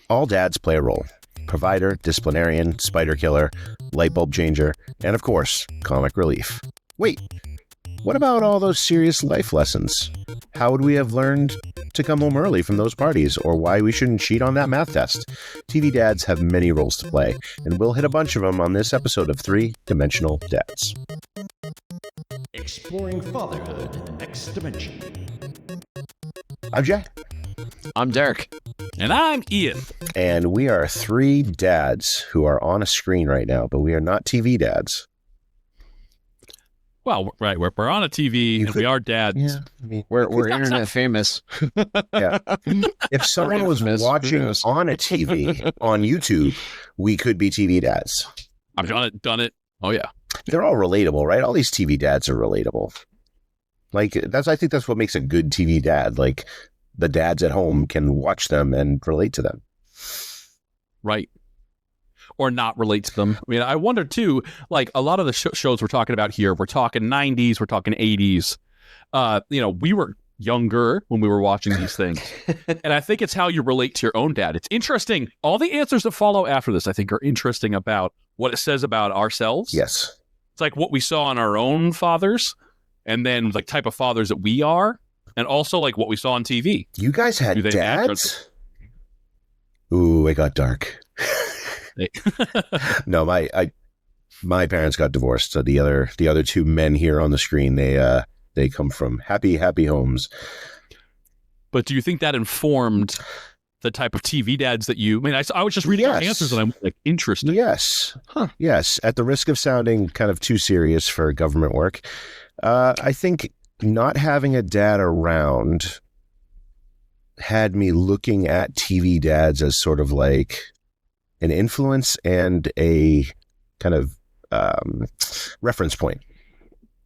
All dads play a role. Provider, disciplinarian, spider killer, light bulb changer, and of course, comic relief. Wait, what about all those serious life lessons? How would we have learned to come home early from those parties, or why we shouldn't cheat on that math test? TV dads have many roles to play, and we'll hit a bunch of them on this episode of Three-Dimensional Dads. Exploring fatherhood next dimension. I'm Jack. I'm Derek. And I'm Ian. And we are three dads who are on a screen right now, but we are not TV dads. Well, right, we're on a TV and we are dads. Yeah, I mean, We're internet famous. Yeah. If someone was watching on a TV on YouTube, we could be TV dads. I've done it. Oh yeah. They're all relatable, right? All these TV dads are relatable. Like I think that's what makes a good TV dad. Like the dads at home can watch them and relate to them. Right. Or not relate to them. I mean, I wonder too, like a lot of the shows we're talking about here, we're talking 90s, we're talking 80s. We were younger when we were watching these things. And I think it's how you relate to your own dad. It's interesting. All the answers that follow after this, I think, are interesting about what it says about ourselves. Yes. It's like what we saw in our own fathers, and then like type of fathers that we are, and also like what we saw on TV. You guys had dads? Ooh, it got dark. No, my parents got divorced. So the other two men here on the screen, they come from happy homes. But do you think that informed the type of TV dads that you? I mean, I was just reading your answers and I'm like interested. Yes, yes. At the risk of sounding kind of too serious for government work, I think not having a dad around had me looking at TV dads as sort of like an influence and a kind of reference point,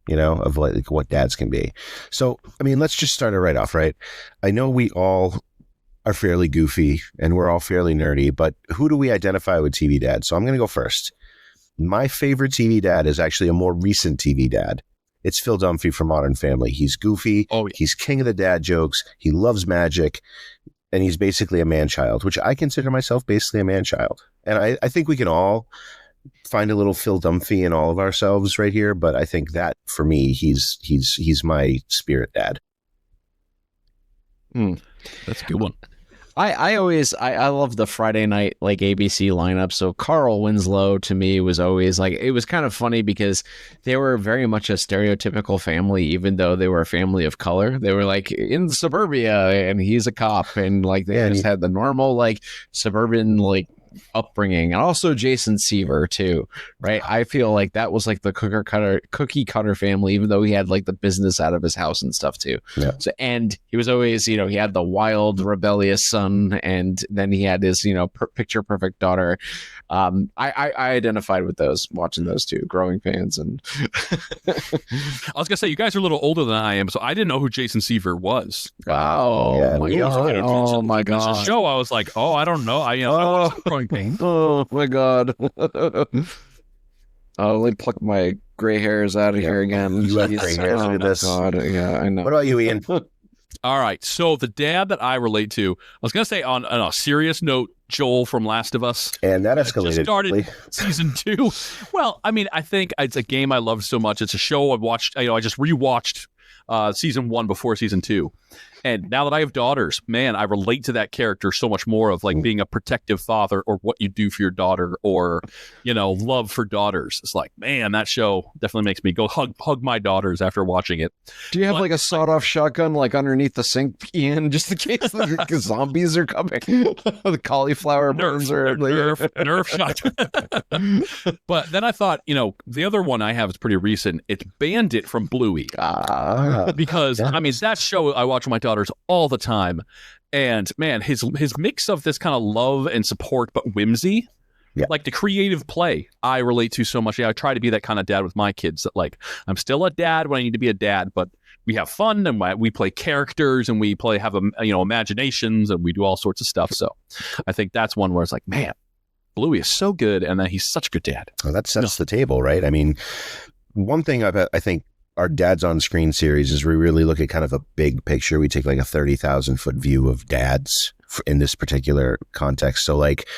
of like what dads can be. So, I mean, let's just start it right off, right? I know we all are fairly goofy and we're all fairly nerdy, but who do we identify with TV dad? So I'm going to go first. My favorite TV dad is actually a more recent TV dad. It's Phil Dunphy from Modern Family. He's goofy. Oh, yeah. He's king of the dad jokes. He loves magic. And he's basically a man-child, which I consider myself basically a man-child. And I think we can all find a little Phil Dunphy in all of ourselves right here. But I think that for me, he's my spirit dad. That's a good one. I love the Friday night like ABC lineup. So Carl Winslow to me was always like, it was kind of funny because they were very much a stereotypical family, even though they were a family of color. They were like in suburbia and he's a cookie and like they just had the normal like suburban like upbringing, and also Jason Seaver too, right? I feel like that was like the cookie cutter family, even though he had like the business out of his house and stuff too. Yeah. So, and he was always, he had the wild rebellious son, and then he had his picture perfect daughter. I identified with those, watching those two, growing fans. And I was gonna say, you guys are a little older than I am, so I didn't know who Jason Seaver was. Oh, yeah, my God. Oh my God. This show, I was like, oh, I don't know. I watched Growing Pains. Oh my God. Let me pluck my gray hairs out of here again. You have gray hairs. Look at this. God. Yeah, I know. What about you, Ian? All right. So the dad that I relate to, I was going to say on a serious note, Joel from Last of Us. And that escalated. Just started season 2. Well, I mean, I think it's a game I loved so much. It's a show I watched. I just rewatched season 1 before season 2. And now that I have daughters, man, I relate to that character so much more of like being a protective father, or what you do for your daughter, or, love for daughters. It's like, man, that show definitely makes me go hug my daughters after watching it. Do you have like a sawed-off shotgun like underneath the sink, Ian, just in case the zombies are coming? The cauliflower burns are Nerf shotgun. But then I thought, the other one I have is pretty recent. It's Bandit from Bluey. Because, I mean, that show I watch with my daughters all the time, and man, his mix of this kind of love and support but whimsy, like the creative play, I relate to so much. I try to be that kind of dad with my kids, that like I'm still a dad when I need to be a dad, but we have fun and we play characters and we have imaginations and we do all sorts of stuff. So I think that's one where it's like, man, Bluey is so good, and then he's such a good dad. Well, that sets the table, right? I mean, one thing I think our Dads on Screen series is we really look at kind of a big picture. We take like a 30,000 foot view of dads in this particular context. So like,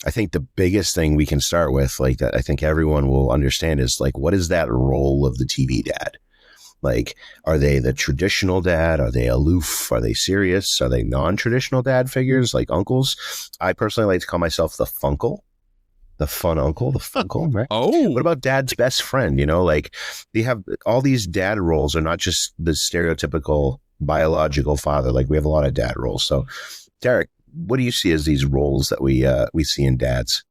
I think the biggest thing we can start with, like, that I think everyone will understand is like, what is that role of the TV dad? Like, are they the traditional dad? Are they aloof? Are they serious? Are they non-traditional dad figures like uncles? I personally like to call myself the funkle, the fun uncle, the funkle, right? Oh, What about dad's best friend? You know, like, they have all these dad roles are not just the stereotypical biological father. Like, we have a lot of dad roles. So, Derek, what do you see as these roles that we see in dads?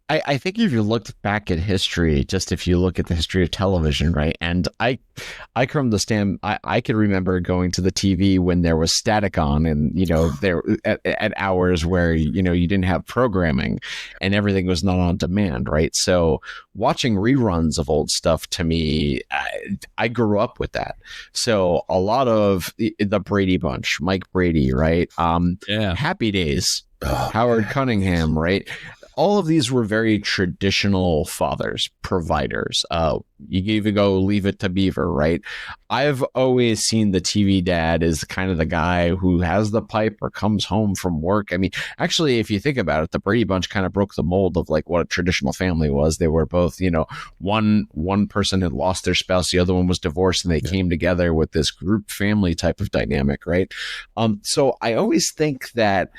I think if you looked back at history, just if you look at the history of television, right? And I come to stand, I can remember going to the TV when there was static on, and there at hours where you didn't have programming and everything was not on demand, right? So watching reruns of old stuff, to me, I grew up with that. So a lot of the Brady Bunch, Mike Brady, right? Happy Days, Howard Cunningham, right? All of these were very traditional fathers, providers. You even go Leave It to Beaver, right? I've always seen the TV dad as kind of the guy who has the pipe or comes home from work. I mean, actually, if you think about it, the Brady Bunch kind of broke the mold of like what a traditional family was. They were both, one person had lost their spouse, the other one was divorced, and they came together with this group family type of dynamic, right? So I always think that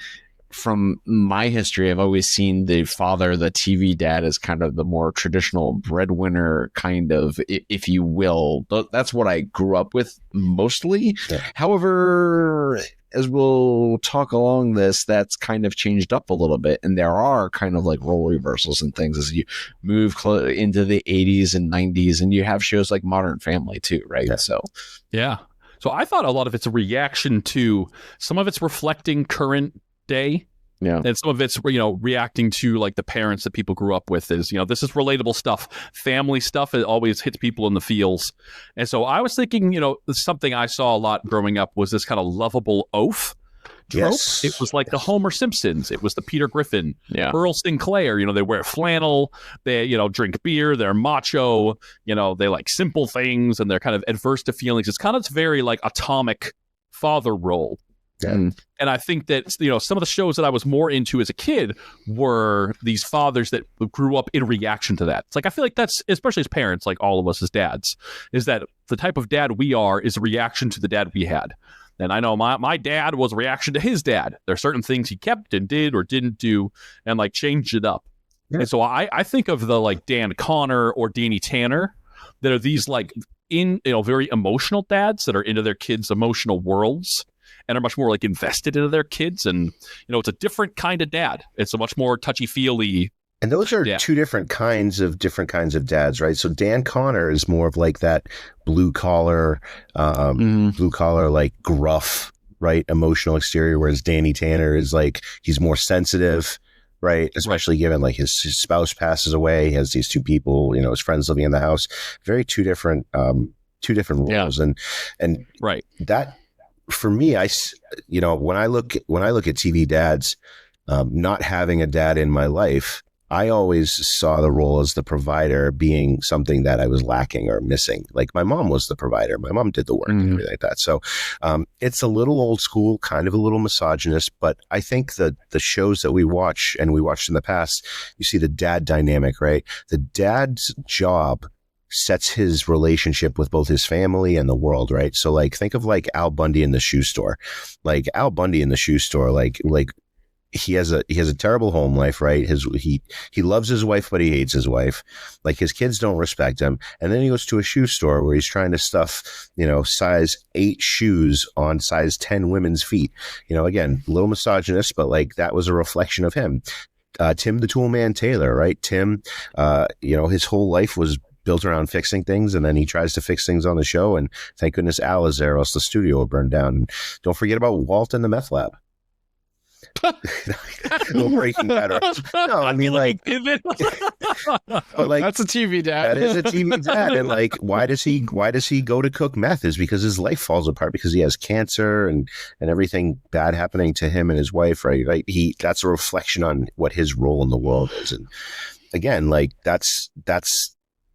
from my history, I've always seen the father, the TV dad, as kind of the more traditional breadwinner kind of, if you will. That's what I grew up with mostly. Yeah. However, as we'll talk along this, that's kind of changed up a little bit. And there are kind of like role reversals and things as you move into the 80s and 90s, and you have shows like Modern Family too, right? Yeah. So I thought a lot of it's a reaction to, some of it's reflecting current day, and some of it's reacting to like the parents that people grew up with. Is this is relatable stuff, family stuff. It always hits people in the feels. And so I was thinking, something I saw a lot growing up was this kind of lovable oaf trope. Yes. It was like the Homer Simpsons. It was the Peter Griffin, Earl Sinclair. They wear flannel, they drink beer, they're macho, they like simple things, and they're kind of adverse to feelings. It's very like atomic father role. Yeah. And I think that some of the shows that I was more into as a kid were these fathers that grew up in reaction to that. It's like, I feel like that's, especially as parents, like all of us as dads, is that the type of dad we are is a reaction to the dad we had. And I know my dad was a reaction to his dad. There are certain things he kept and did or didn't do and like changed it up. Yeah. And so I think of the like Dan Connor or Danny Tanner that are these like very emotional dads that are into their kids' emotional worlds and are much more like invested into their kids. And, it's a different kind of dad. It's a much more touchy-feely. And those are two different kinds of dads, right? So Dan Connor is more of like that blue collar, like gruff, right? Emotional exterior, whereas Danny Tanner is like, he's more sensitive, right? Especially given like his spouse passes away. He has these two people, his friends living in the house. Very two different roles. And right. That, for me, when I look at TV dads, not having a dad in my life, I always saw the role as the provider being something that I was lacking or missing. Like, my mom was the provider. My mom did the work and everything like that. So it's a little old school, kind of a little misogynist, but I think that the shows that we watch and we watched in the past, you see the dad dynamic, right? The dad's job sets his relationship with both his family and the world, right? So like, think of like Al Bundy in the shoe store. Like Al Bundy in the shoe store, like he has a terrible home life, right? He loves his wife, but he hates his wife. Like, his kids don't respect him. And then he goes to a shoe store where he's trying to stuff, size 8 shoes on size 10 women's feet. Again, a little misogynist, but like, that was a reflection of him. Tim the Toolman Taylor, right? Tim, his whole life was built around fixing things, and then he tries to fix things on the show, and thank goodness Al is there, or else the studio will burn down. And don't forget about Walt and the meth lab. Little Breaking Bad. No, I mean, like, that's a TV dad. That is a TV dad. And like, why does he go to cook meth? Is because his life falls apart because he has cancer and everything bad happening to him and his wife, right? Like, that's a reflection on what his role in the world is. And again, like, that's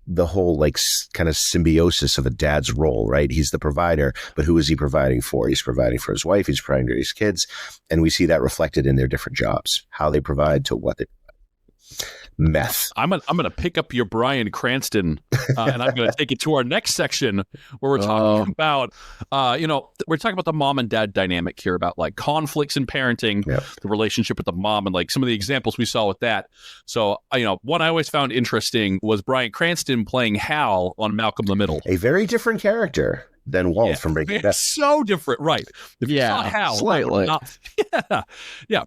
the whole like kind of symbiosis of a dad's role, right? He's the provider, but who is he providing for? He's providing for his wife, he's providing for his kids, and we see that reflected in their different jobs, how they provide to what they provide. Meth. I'm gonna pick up your Bryan Cranston, and I'm gonna take it to our next section where we're talking about, we're talking about the mom and dad dynamic here, about like conflicts in parenting, the relationship with the mom, and like some of the examples we saw with that. So, one I always found interesting was Bryan Cranston playing Hal on Malcolm in the Middle. A very different character than Walt from Breaking Bad. So different, right? If you saw Hal, slightly.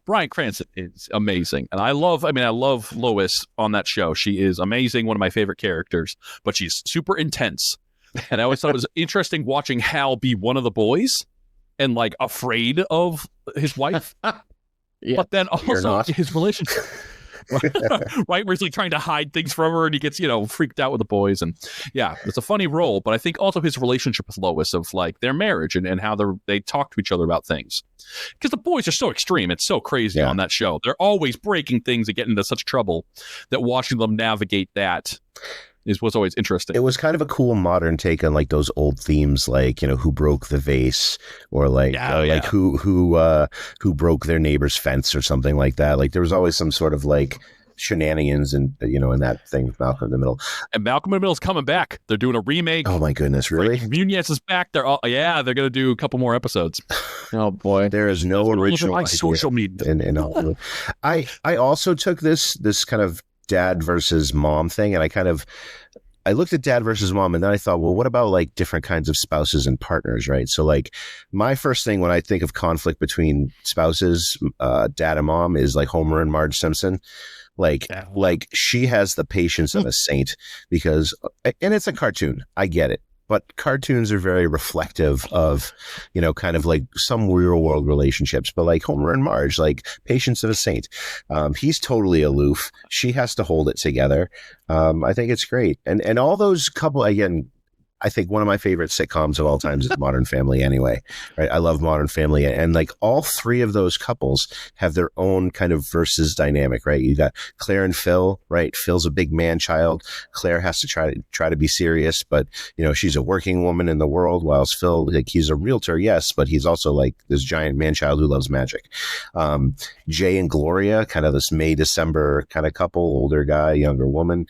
Bryan Cranston is amazing, and I love Lois on that show. She is amazing, one of my favorite characters, but she's super intense. And I always thought it was interesting watching Hal be one of the boys and like afraid of his wife, but then also his relationship. Right, where he's like trying to hide things from her, and he gets freaked out with the boys, and it's a funny role. But I think also his relationship with Lois, of like their marriage and how they talk to each other about things, because the boys are so extreme, it's so crazy on that show. They're always breaking things and getting into such trouble that watching them navigate that was always interesting. It was kind of a cool modern take on like those old themes, like who broke the vase, or like like who broke their neighbor's fence or something like that. Like there was always some sort of like shenanigans and in that thing with Malcolm in the Middle. And Malcolm in the Middle is coming back. They're doing a remake. Oh my goodness, really? Nunez is back. They're gonna do a couple more episodes. Oh boy, there is no original idea social media in Hollywood. I also took this kind of dad versus mom thing, and I looked at dad versus mom, and then I thought, well, what about like different kinds of spouses and partners, right? So like my first thing when I think of conflict between spouses, dad and mom, is like Homer and Marge Simpson. Like she has the patience of a saint, because, and it's a cartoon, I get it, but cartoons are very reflective of, kind of like some real world relationships. But like Homer and Marge, like patience of a saint. He's totally aloof. She has to hold it together. I think it's great. And all those couple, again, I think one of my favorite sitcoms of all times is Modern Family anyway, right? I love Modern Family. And like all three of those couples have their own kind of versus dynamic, right? You got Claire and Phil, right? Phil's a big man child. Claire has to try to be serious, but she's a working woman in the world, whilst Phil, like, he's a realtor, yes, but he's also like this giant man child who loves magic. Jay and Gloria, kind of this May, December kind of couple, older guy, younger woman.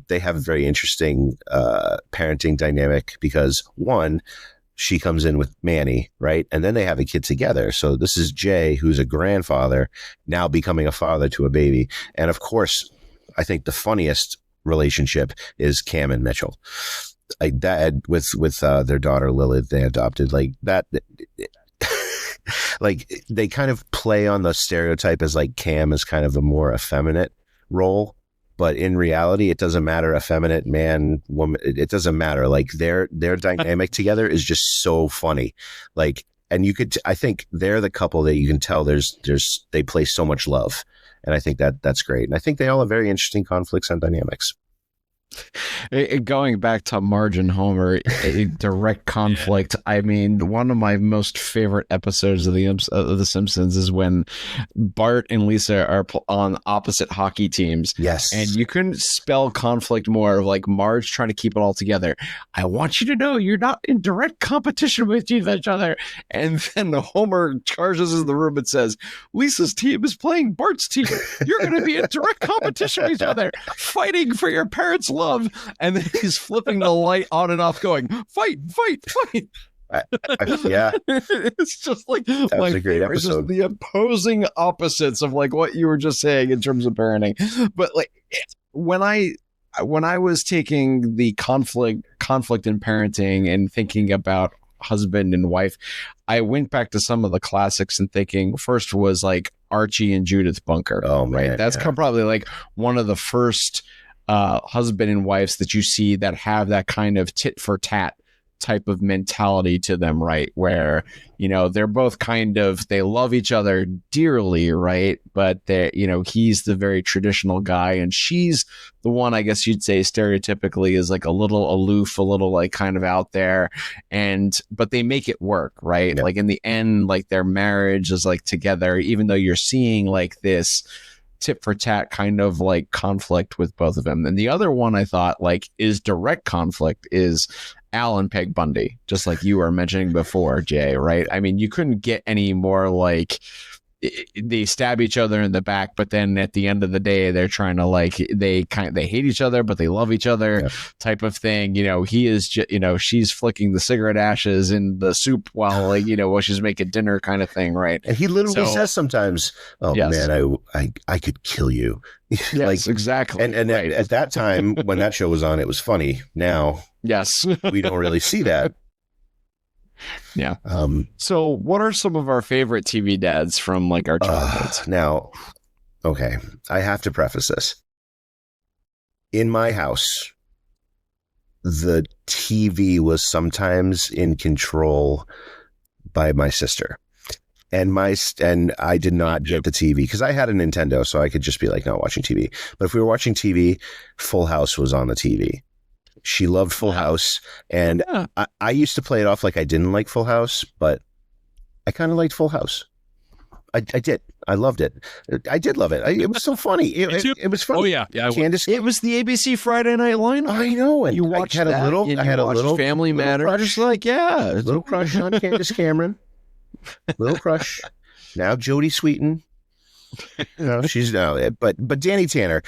They have a very interesting parenting dynamic, because one, she comes in with Manny, right? And then they have a kid together. So this is Jay, who's a grandfather, now becoming a father to a baby. And of course, I think the funniest relationship is Cam and Mitchell. Like that with their daughter Lilith, they adopted, like that. Like they kind of play on the stereotype as like Cam is kind of a more effeminate role. But in reality, it doesn't matter, effeminate, man, woman, it doesn't matter. Like their dynamic together is just so funny. Like, and I think they're the couple that you can tell they play so much love. And I think that's great. And I think they all have very interesting conflicts and dynamics. Going back to Marge and Homer, a direct conflict. I mean, one of my most favorite episodes of The Simpsons is when Bart and Lisa are on opposite hockey teams. Yes. And you couldn't spell conflict more, of like Marge trying to keep it all together. I want you to know you're not in direct competition with each other. And then Homer charges in the room and says, Lisa's team is playing Bart's team. You're going to be in direct competition with each other, fighting for your parents' love. And then he's flipping the light on and off going, fight. Yeah. It's just like, that was a great episode. Just the opposing opposites of like what you were just saying in terms of parenting. But like when I was taking the conflict in parenting and thinking about husband and wife, I went back to some of the classics and thinking, first was like Archie and Judith Bunker. Oh man, right? That's probably like one of the first husband and wives that you see that have that kind of tit for tat type of mentality to them, right? Where, they're both they love each other dearly, right? But he's the very traditional guy, and she's the one, I guess you'd say stereotypically, is like a little aloof, a little like kind of out there, but they make it work, right? Yeah. Like in the end, like their marriage is like together, even though you're seeing like this tit for tat kind of like conflict with both of them. And the other one I thought like is direct conflict is Al and Peg Bundy, just like you were mentioning before, Jay, right? I mean, you couldn't get any more like they stab each other in the back, but then at the end of the day, they're trying to like they hate each other, but they love each other, type of thing. You know, he is just, you know, she's flicking the cigarette ashes in the soup while like, you know, while she's making dinner, kind of thing, right? And he literally says sometimes, "Oh man, I could kill you." Yes, like exactly. And right. At that time when that show was on, it was funny. Now, yes, we don't really see that. Yeah. So what are some of our favorite TV dads from like our childhoods? Now, okay, I have to preface this. In my house, the TV was sometimes in control by my sister. And I did not get the TV because I had a Nintendo, so I could just be like not watching TV. But if we were watching TV, Full House was on the TV. She loved Full House, and I used to play it off like I didn't like Full House, but I kind of liked Full House. I did. I loved it. I did love it. It was so funny. It was funny. Oh yeah, Candace. It was the ABC Friday Night lineup. I know, and you watched I had a little Family Matters. Like, little crush on Candace Cameron. Little crush. Now Jodie Sweetin. You know, she's now, but Danny Tanner,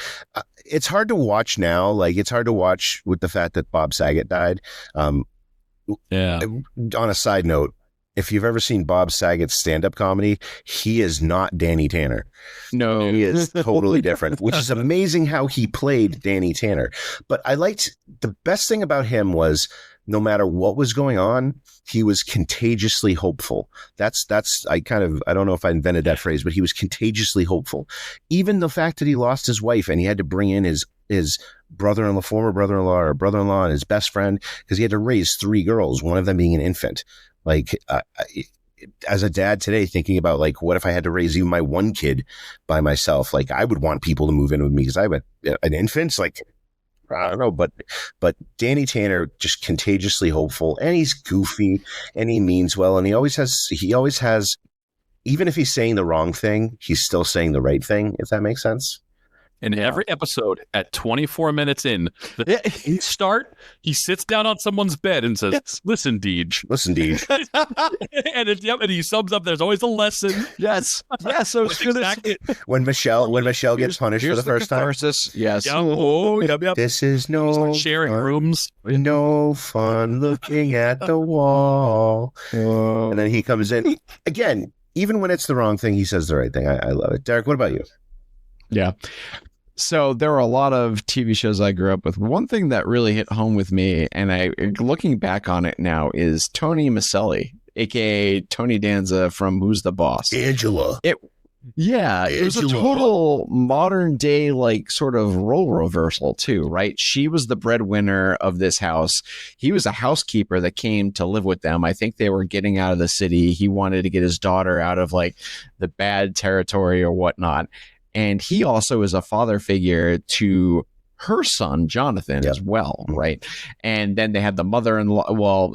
it's hard to watch now. Like, it's hard to watch with the fact that Bob Saget died. On a side note, if you've ever seen Bob Saget's stand-up comedy, he is not Danny Tanner. No, he is totally different, which is amazing how he played Danny Tanner. But the best thing about him was no matter what was going on, he was contagiously hopeful. I don't know if I invented that phrase, but he was contagiously hopeful. Even the fact that he lost his wife and he had to bring in his brother-in-law, former brother-in-law or brother-in-law and his best friend, because he had to raise 3 girls, one of them being an infant. Like, as a dad today, thinking about like, what if I had to raise even my one kid by myself? Like, I would want people to move in with me because I have an infant. Like, I don't know, but Danny Tanner, just contagiously hopeful, and he's goofy and he means well, and he always has, even if he's saying the wrong thing, he's still saying the right thing, if that makes sense. In every episode, at 24 minutes in, he sits down on someone's bed and says, "Listen, Deej." Listen, Deej. and he sums up, there's always a lesson. Yes. So it's exactly when Michelle gets punished for the first time. Yes. Yep. Oh, yep. This is no sharing rooms. No fun looking at the wall. And then he comes in again. Even when it's the wrong thing, he says the right thing. I love it. Derek, what about you? Yeah. So there were a lot of TV shows I grew up with. One thing that really hit home with me, and looking back on it now, is Tony Maselli, aka Tony Danza from Who's the Boss? Angela. It was a total modern day, like, sort of role reversal too, right? She was the breadwinner of this house. He was a housekeeper that came to live with them. I think they were getting out of the city. He wanted to get his daughter out of like the bad territory or whatnot. And he also is a father figure to her son, Jonathan, as well, right? And then they had the mother-in-law,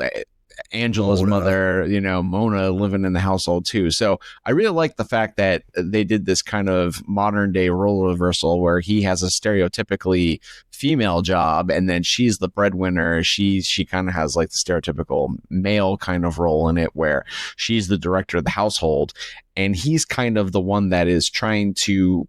Angela's mother, Mona, living in the household too. So I really like the fact that they did this kind of modern day role reversal where he has a stereotypically female job and then she's the breadwinner. She kind of has like the stereotypical male kind of role in it where she's the director of the household and he's kind of the one that is trying to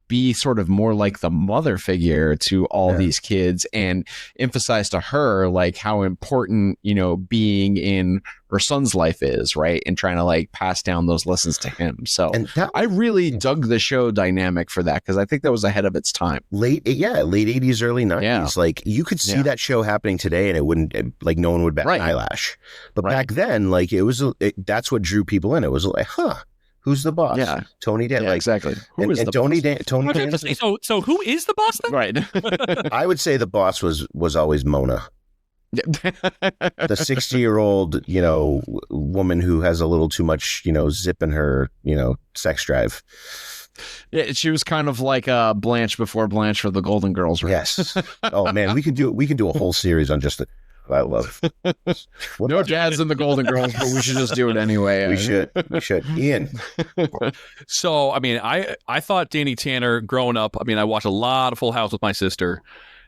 be sort of more like the mother figure to all these kids and emphasize to her like how important, being in her son's life is, right? And trying to like pass down those lessons to him. So I really dug the show dynamic for that because I think that was ahead of its time. Late 80s, early 90s. Yeah. Like you could see that show happening today and it wouldn't, like no one would bat an eyelash. But back then, like that's what drew people in. It was like, who's the boss? Yeah. Tony Dan. Yeah, exactly. Who is the Tony Dan? Tony Dan. So who is the boss then? Right. I would say the boss was always Mona. The 60-year-old, woman who has a little too much, zip in her, sex drive. Yeah, she was kind of like Blanche before Blanche for the Golden Girls, right? Yes. Oh man, we can do a whole series on just I love it. No dads in the Golden Girls, but we should just do it anyway. We should. Ian. So, I mean, I thought Danny Tanner growing up, I mean, I watched a lot of Full House with my sister,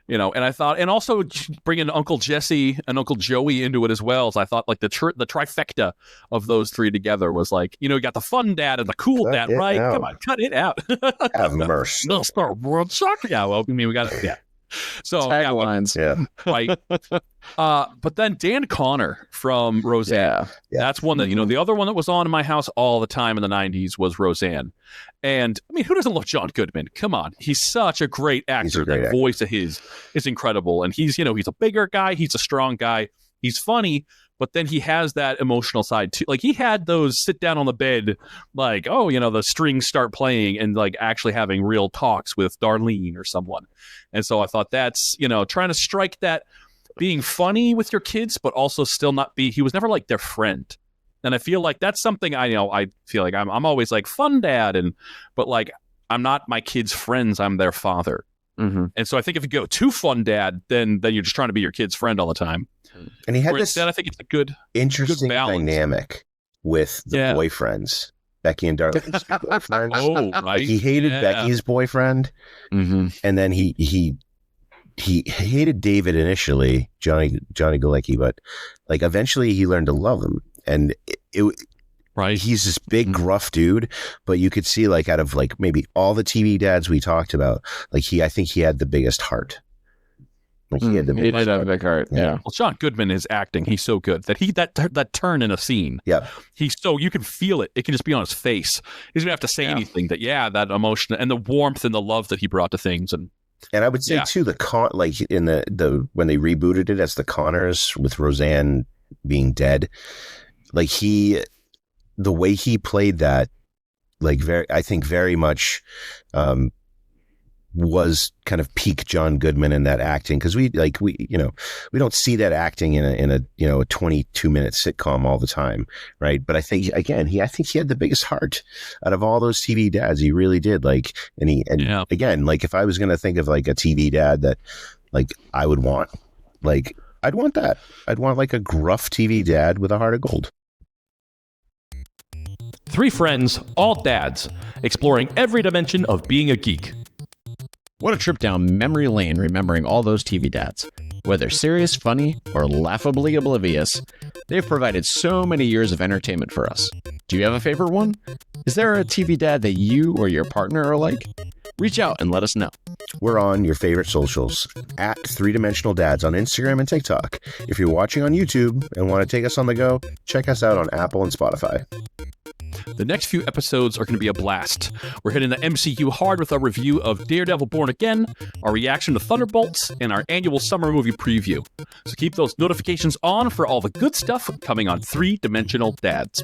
you know, and I thought, and also bringing Uncle Jesse and Uncle Joey into it as well. So I thought like the trifecta of those three together was like, you know, you got the fun dad and the cool Cut dad, it right? out. Come on, cut it out. Have mercy. No Star World Soccer. Yeah, well, I mean, we got it. Yeah. So Taglines. Yeah. right. But then Dan Connor from Roseanne. Yeah. That's one that, you know, the other one that was on in my house all the time in the 90s was Roseanne. And I mean, who doesn't love John Goodman? Come on. He's such a great actor. He's a great that actor. voice of his is incredible. And he's, you know, he's a bigger guy. He's a strong guy. He's funny, but then he has that emotional side too. Like he had those sit down on the bed, like, oh, you know, the strings start playing and like actually having real talks with Darlene or someone. And so I thought that's, you know, trying to strike that being funny with your kids, but also still not be, he was never like their friend. And I feel like that's something I feel like I'm always like fun dad. But like, I'm not my kids' friends. I'm their father. Mm-hmm. And so I think if you go too fun dad, then you're just trying to be your kid's friend all the time. And he had Whereas this instead, I think it's a good interesting balance. dynamic with the Yeah. boyfriends, Becky and Darlene's boyfriends. Oh, right. Like he hated Yeah. Becky's boyfriend, Mm-hmm. and then he hated David initially, Johnny Galecki, but like eventually he learned to love him, and Right. he's this big gruff dude, but you could see like out of like maybe all the TV dads we talked about, like I think he had the biggest heart. Like he had the He biggest did have a heart. big heart. Yeah. Yeah. Well, John Goodman is acting. He's so good that turn in a scene. Yeah. He's so, you can feel it. It can just be on his face. He doesn't have to say anything. That emotion and the warmth and the love that he brought to things. And And I would say too, like in the when they rebooted it as the Connors with Roseanne being dead, like the way he played that, like I think very much was kind of peak John Goodman in that acting, because we don't see that acting in a 22-minute sitcom all the time, right? But I think again he had the biggest heart out of all those TV dads. He really did. Like, again, like if I was going to think of like a TV dad that like I would want, like I'd want that. I'd want like a gruff TV dad with a heart of gold. Three friends, all dads, exploring every dimension of being a geek. What a trip down memory lane remembering all those TV dads. Whether serious, funny, or laughably oblivious, they've provided so many years of entertainment for us. Do you have a favorite one? Is there a TV dad that you or your partner are like? Reach out and let us know. We're on your favorite socials at 3Dimensional Dads on Instagram and TikTok. If you're watching on YouTube and want to take us on the go, check us out on Apple and Spotify. the next few episodes are going to be a blast. We're hitting the MCU hard with our review of Daredevil Born Again, our reaction to Thunderbolts, and our annual summer movie preview. So keep those notifications on for all the good stuff coming on 3Dimensional Dads.